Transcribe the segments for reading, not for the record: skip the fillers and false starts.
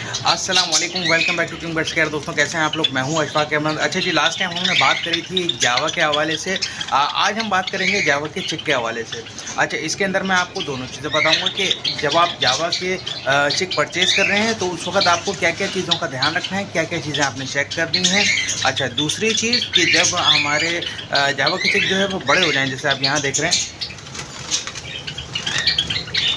अस्सलाम वालेकुम, welcome back to king birds care. दोस्तों कैसे हैं आप लोग? मैं हूं अशफाक अहमद। अच्छा जी, लास्ट टाइम हमने बात करी थी जावा के हवाले से। आज हम बात करेंगे जावा के चिक के हवाले से। अच्छा, इसके अंदर मैं आपको दोनों चीज़ें बताऊंगा कि जब आप जावा के चिक परचेज़ कर रहे हैं तो उस वक्त आपको क्या क्या चीज़ों का ध्यान रखना है, क्या क्या चीज़ें आपने चेक करनी है। अच्छा, दूसरी चीज़ कि जब हमारे जावा के चिक जो है वो बड़े हो जाएँ, जैसे आप यहाँ देख रहे हैं,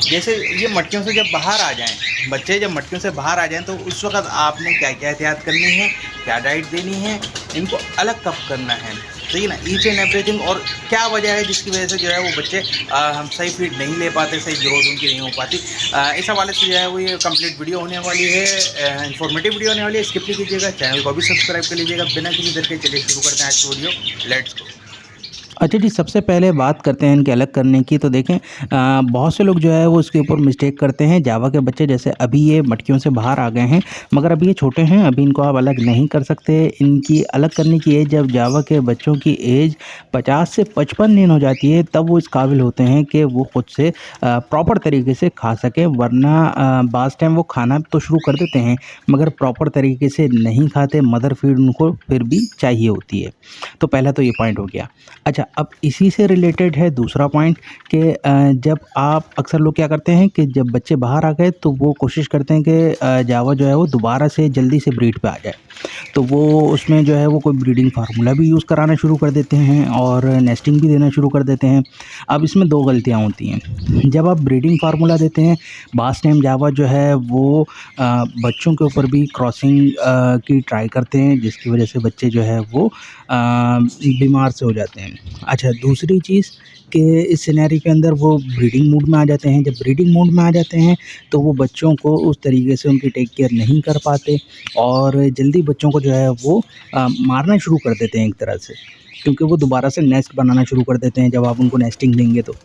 जैसे ये मटकियों से जब बाहर आ जाएं, बच्चे जब मटकियों से बाहर आ जाएं तो उस वक्त आपने क्या क्या एहतियात करनी है, क्या डाइट देनी है, इनको अलग कब करना है, सही ना, ईच एंड एवरीथिंग। और क्या वजह है जिसकी वजह से जो है वो बच्चे हम सही फीड नहीं ले पाते, सही ग्रोथ उनकी नहीं हो पाती। इस हवाले से जो है वो ये कंप्लीट वीडियो होने वाली है, इंफॉर्मेटिव वीडियो होने वाली है। स्किप नहीं कीजिएगा, चैनल को भी सब्सक्राइब कर लीजिएगा। बिना किसी देर के चलिए शुरू करते हैं आज की वीडियो। Let's go. अच्छा जी, सबसे पहले बात करते हैं इनके अलग करने की। तो देखें, बहुत से लोग जो है वो इसके ऊपर मिस्टेक करते हैं। जावा के बच्चे जैसे अभी ये मटकियों से बाहर आ गए हैं, मगर अभी ये छोटे हैं, अभी इनको आप अलग नहीं कर सकते। इनकी अलग करने की एज, जब जावा के बच्चों की एज 50 से 55 दिन हो जाती है, तब वो इस काबिल होते हैं कि वो खुद से प्रॉपर तरीके से खा सकें। वरना बाज़ टाइम वो खाना तो शुरू कर देते हैं, मगर प्रॉपर तरीके से नहीं खाते। मदर फीड उनको फिर भी चाहिए होती है। तो पहला तो ये पॉइंट हो गया। अच्छा, अब इसी से रिलेटेड है दूसरा पॉइंट कि जब आप, अक्सर लोग क्या करते हैं कि जब बच्चे बाहर आ गए तो वो कोशिश करते हैं कि जावा जो है वो दोबारा से जल्दी से ब्रीड पे आ जाए। तो वो उसमें जो है वो कोई ब्रीडिंग फार्मूला भी यूज़ कराना शुरू कर देते हैं और नेस्टिंग भी देना शुरू कर देते हैं। अब इसमें दो गलतियाँ होती हैं। जब आप ब्रीडिंग फार्मूला देते हैं, बाज़ टाइम जावा जो है वो बच्चों के ऊपर भी क्रॉसिंग की ट्राई करते हैं, जिसकी वजह से बच्चे जो है वो बीमार से हो जाते हैं। अच्छा, दूसरी चीज़ कि इस सिनेरियो के अंदर वो ब्रीडिंग मूड में आ जाते हैं। जब ब्रीडिंग मूड में आ जाते हैं तो वो बच्चों को उस तरीके से उनकी टेक केयर नहीं कर पाते और जल्दी बच्चों को जो है वो मारना शुरू कर देते हैं एक तरह से, क्योंकि वो दोबारा से नेस्ट बनाना शुरू कर देते हैं जब आप उनको नेस्टिंग देंगे तो।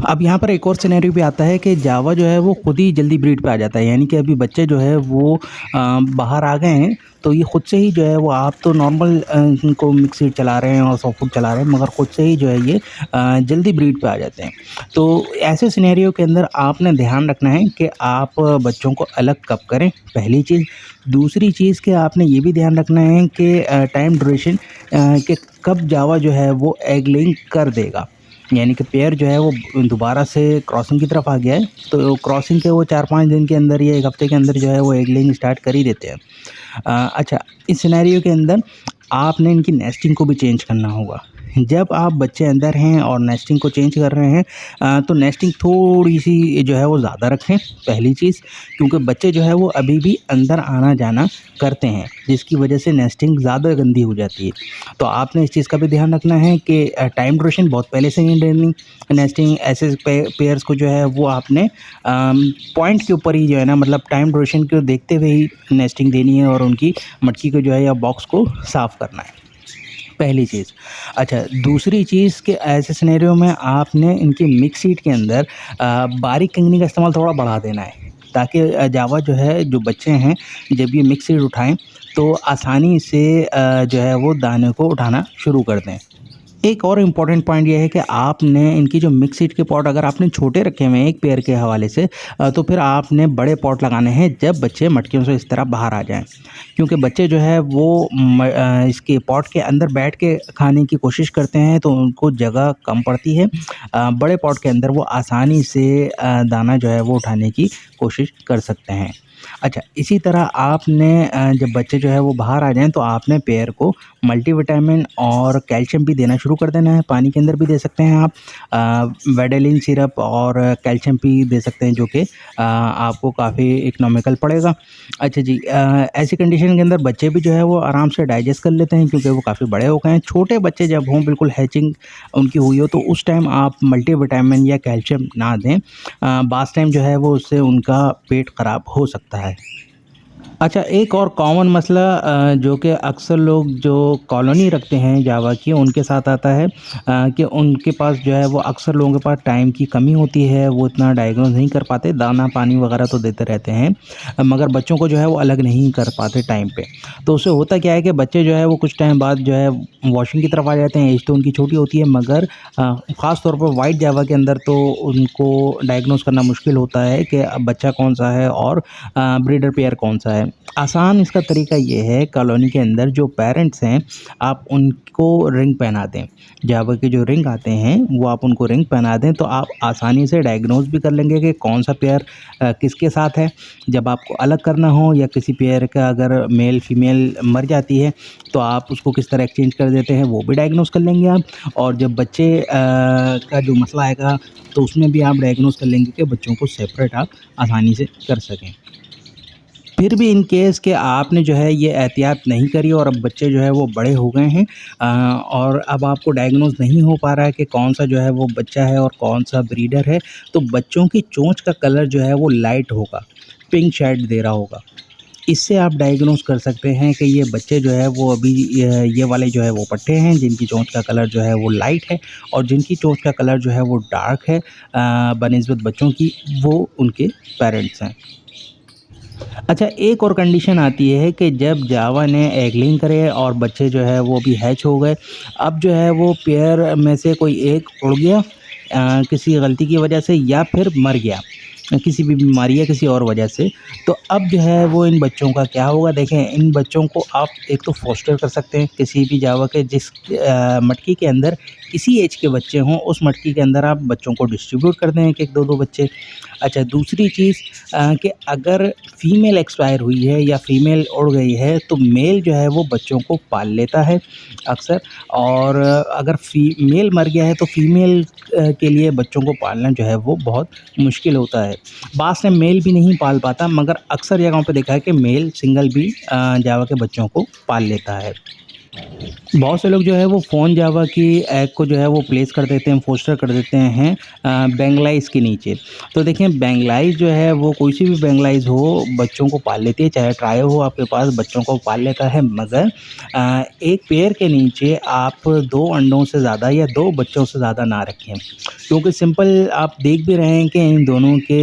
अब यहाँ पर एक और सिनेरियो भी आता है कि जावा जो है वो खुद ही जल्दी ब्रीड पे आ जाता है, यानी कि अभी बच्चे जो है वो बाहर आ गए हैं, तो ये खुद से ही जो है वो, आप तो नॉर्मल इनको मिक्स सीड चला रहे हैं और सॉफ्ट फूड चला रहे हैं, मगर खुद से ही जो है ये जल्दी ब्रीड पे आ जाते हैं। तो ऐसे सिनेरियो के अंदर आपने ध्यान रखना है कि आप बच्चों को अलग कब करें, पहली चीज़। दूसरी चीज़ कि आपने ये भी ध्यान रखना है कि टाइम ड्यूरेशन, कि कब जावा जो है वो एग लेइंग कर देगा। यानी कि पेयर जो है वो दोबारा से क्रॉसिंग की तरफ आ गया है, तो क्रॉसिंग के वो 4-5 दिन के अंदर या 1 हफ्ते के अंदर जो है वो एग लेइंग स्टार्ट कर ही देते हैं। अच्छा, इस सिनेरियो के अंदर आपने इनकी नेस्टिंग को भी चेंज करना होगा। जब आप बच्चे अंदर हैं और नेस्टिंग को चेंज कर रहे हैं, तो नेस्टिंग थोड़ी-सी जो है वो ज़्यादा रखें, पहली चीज़, क्योंकि बच्चे जो है वो अभी भी अंदर आना-जाना करते हैं, जिसकी वजह से नेस्टिंग ज़्यादा गंदी हो जाती है। तो आपने इस चीज़ का भी ध्यान रखना है कि टाइम ड्यूरेशन बहुत पहले से नहीं देनी नेस्टिंग। ऐसे पेयर्स को जो है वो आपने पॉइंट के ऊपर ही जो है ना, मतलब टाइम ड्यूरेशन को देखते हुए ही नेस्टिंग देनी है और उनकी मटकी को जो है या बॉक्स को साफ़ करना है, पहली चीज़। अच्छा, दूसरी चीज़ कि ऐसे सिनेरियो में आपने इनकी मिक्स सीड के अंदर बारीक कंगनी का इस्तेमाल थोड़ा बढ़ा देना है, ताकि जावा जो है, जो बच्चे हैं, जब ये मिक्स सीड उठाएँ तो आसानी से जो है वो दाने को उठाना शुरू कर दें। एक और इम्पॉर्टेंट पॉइंट ये है कि आपने इनकी जो मिक्स सीड के पॉट अगर आपने छोटे रखे हुए हैं एक पेयर के हवाले से, तो फिर आपने बड़े पॉट लगाने हैं जब बच्चे मटकियों से इस तरह बाहर आ जाएं, क्योंकि बच्चे जो है वो इसके पॉट के अंदर बैठ के खाने की कोशिश करते हैं, तो उनको जगह कम पड़ती है। बड़े पॉट के अंदर वो आसानी से दाना जो है वो उठाने की कोशिश कर सकते हैं। अच्छा, इसी तरह आपने जब बच्चे जो है वो बाहर आ जाएँ तो आपने पेयर को मल्टीविटामिन और कैल्शियम भी देना शुरू कर देना है। पानी के अंदर भी दे सकते हैं आप, वेडालिन सिरप और कैल्शियम भी दे सकते हैं, जो कि आपको काफ़ी इकोनॉमिकल पड़ेगा। अच्छा जी, ऐसी कंडीशन के अंदर बच्चे भी जो है वो आराम से डाइजेस्ट कर लेते हैं, क्योंकि वो काफ़ी बड़े हो गए हैं। छोटे बच्चे जब हों, बिल्कुल हैचिंग उनकी हुई हो, तो उस टाइम आप मल्टीविटामिन या कैल्शियम ना दें। बाज़ टाइम जो है वो उससे उनका पेट ख़राब हो सकता है। अच्छा, एक और कॉमन मसला जो कि अक्सर लोग जो कॉलोनी रखते हैं जावा की, उनके साथ आता है कि उनके पास जो है वो अक्सर लोगों के पास टाइम की कमी होती है, वो इतना डायग्नोज़ नहीं कर पाते, दाना पानी वगैरह तो देते रहते हैं, मगर बच्चों को जो है वो अलग नहीं कर पाते टाइम पे। तो उससे होता क्या है कि बच्चे जो है वो कुछ टाइम बाद जो है वॉशिंग की तरफ आ जाते हैं, एज तो उनकी छोटी होती है, मगर ख़ास तौर पर व्हाइट जावा के अंदर तो उनको डायग्नोज़ करना मुश्किल होता है कि अब बच्चा कौन-सा है और ब्रीडर पेयर कौन-सा है। आसान इसका तरीका ये है, कॉलोनी के अंदर जो पेरेंट्स हैं, आप उनको रिंग पहना दें। जावा के जो रिंग आते हैं, वो आप उनको रिंग पहना दें, तो आप आसानी से डायग्नोज़ भी कर लेंगे कि कौन-सा पेयर किसके साथ है। जब आपको अलग करना हो या किसी पेयर का अगर मेल फीमेल मर जाती है, तो आप उसको किस तरह एक्सचेंज कर देते हैं, वो भी डायग्नोज़ कर लेंगे आप। और जब बच्चे का जो मसला आएगा, तो उसमें भी आप डायग्नोज़ कर लेंगे कि बच्चों को सेपरेट आप आसानी से कर सकें। फिर भी इन केस कि आपने जो है ये एहतियात नहीं करी और अब बच्चे जो है वो बड़े हो गए हैं, और अब आपको डायग्नोज़ नहीं हो पा रहा है कि कौन-सा जो है वो बच्चा है और कौन-सा ब्रीडर है, तो बच्चों की चोंच का कलर जो है वो लाइट होगा, पिंक शेड दे रहा होगा। इससे आप डायग्नोज़ कर सकते हैं कि ये बच्चे जो है वो अभी ये वाले जो है वो पट्टे हैं, जिनकी चोंच का कलर जो है वो लाइट है, और जिनकी चोंच का कलर जो है वो डार्क है, बनिस्बत बच्चों की, वो उनके पेरेंट्स हैं। अच्छा, एक और कंडीशन आती है कि जब जावा ने एगलिंग करे और बच्चे जो है वो भी हैच हो गए, अब जो है वो पेयर में से कोई एक उड़ गया किसी गलती की वजह से, या फिर मर गया किसी भी बीमारी या किसी और वजह से, तो अब जो है वो इन बच्चों का क्या होगा? देखें, इन बच्चों को आप एक तो फोस्टर कर सकते हैं किसी भी जावा के, जिस मटकी के अंदर किसी एज के बच्चे हों, उस मटकी के अंदर आप बच्चों को डिस्ट्रीब्यूट कर दें, एक-एक, 2-2 बच्चे। अच्छा, दूसरी चीज़ कि अगर फ़ीमेल एक्सपायर हुई है या फ़ीमेल उड़ गई है, तो मेल जो है वो बच्चों को पाल लेता है अक्सर, और अगर मेल मर गया है तो फ़ीमेल के लिए बच्चों को पालना जो है वो बहुत मुश्किल होता है। बाज़ टाइम मेल भी नहीं पाल पाता, मगर अक्सर जगहों पे देखा है कि मेल सिंगल भी जावा के बच्चों को पाल लेता है। बहुत से लोग जो है वो फ़ोन जावा की एग को जो है वो प्लेस कर देते हैं, फोस्टर कर देते हैं बेंगलाइज़ के नीचे। तो देखिए, बेंगलाइज़ जो है वो कोई सी भी बेंगलाइज़ हो, बच्चों को पाल लेती है, चाहे ट्रायो हो आपके पास, बच्चों को पाल लेता है, मगर एक पेड़ के नीचे आप 2 अंडों से ज़्यादा या 2 बच्चों से ज़्यादा ना रखें। क्योंकि सिंपल आप देख भी रहे हैं कि इन दोनों के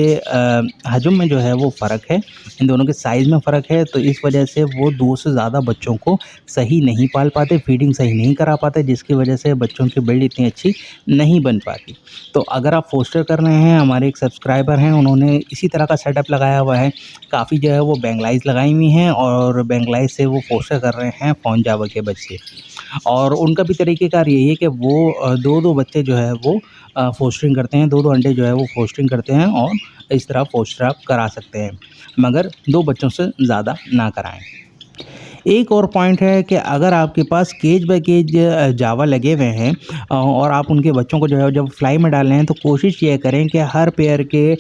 हजम में जो है वो फ़र्क है, इन दोनों के साइज़ में फ़र्क है, तो इस वजह से वो 2 से ज़्यादा बच्चों को सही नहीं पाल पाते, फीडिंग सही नहीं करा पाते, जिसकी वजह से बच्चों की बिल्ड इतनी अच्छी नहीं बन पाती। तो अगर आप फोस्टर कर रहे हैं, हमारे एक सब्सक्राइबर हैं, उन्होंने इसी तरह का सेटअप लगाया हुआ है, काफ़ी जो है वो बेंगलाइज़ लगाई हुई हैं और बेंगलाइज़ से वो फोस्टर कर रहे हैं फ़ॉन जावा के बच्चे। और उनका भी तरीक़ेकार यही है कि वो 2-2 बच्चे जो है वो फोस्टरिंग करते हैं, 2-2 अंडे जो है वो फोस्टरिंग करते हैं, और इस तरह फोस्टर आप करा सकते हैं, मगर 2 बच्चों से ज़्यादा ना कराएँ। एक और पॉइंट है कि अगर आपके पास केज बाय केज जावा लगे हुए हैं, और आप उनके बच्चों को जो है जब फ्लाई में डाल रहे हैं, तो कोशिश ये करें कि हर पेयर के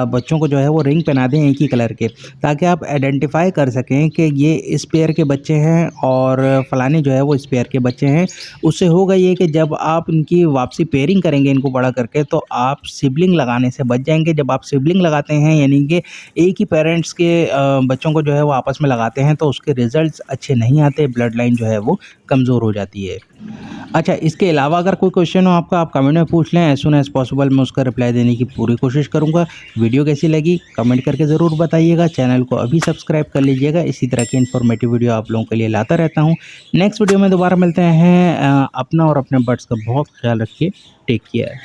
बच्चों को जो है वो रिंग पहना दें एक ही कलर के, ताकि आप आइडेंटिफाई कर सकें कि ये इस पेयर के बच्चे हैं और फलाने जो है वो इस पेयर के बच्चे हैं। उससे होगा ये कि जब आप इनकी वापसी पेयरिंग करेंगे इनको बड़ा करके, तो आप सिबलिंग लगाने से बच जाएंगे। जब आप सिबलिंग लगाते हैं, यानी कि एक ही पेरेंट्स के बच्चों को जो है वो आपस में लगाते हैं, तो उसके रिज़ल्ट्स अच्छे नहीं आते, ब्लड लाइन जो है वो कमज़ोर हो जाती है। अच्छा, इसके अलावा अगर कोई क्वेश्चन हो आपका, आप कमेंट में पूछ लें, एज़ सून एज़ पॉसिबल मैं उसका रिप्लाई देने की पूरी कोशिश करूँगा। वीडियो कैसी लगी कमेंट करके ज़रूर बताइएगा। चैनल को अभी सब्सक्राइब कर लीजिएगा, इसी तरह की इन्फॉर्मेटिव वीडियो आप लोगों के लिए लाता रहता हूँ। नेक्स्ट वीडियो में दोबारा मिलते हैं। अपना और अपने बर्ड्स का बहुत ख्याल रखिए। Take care.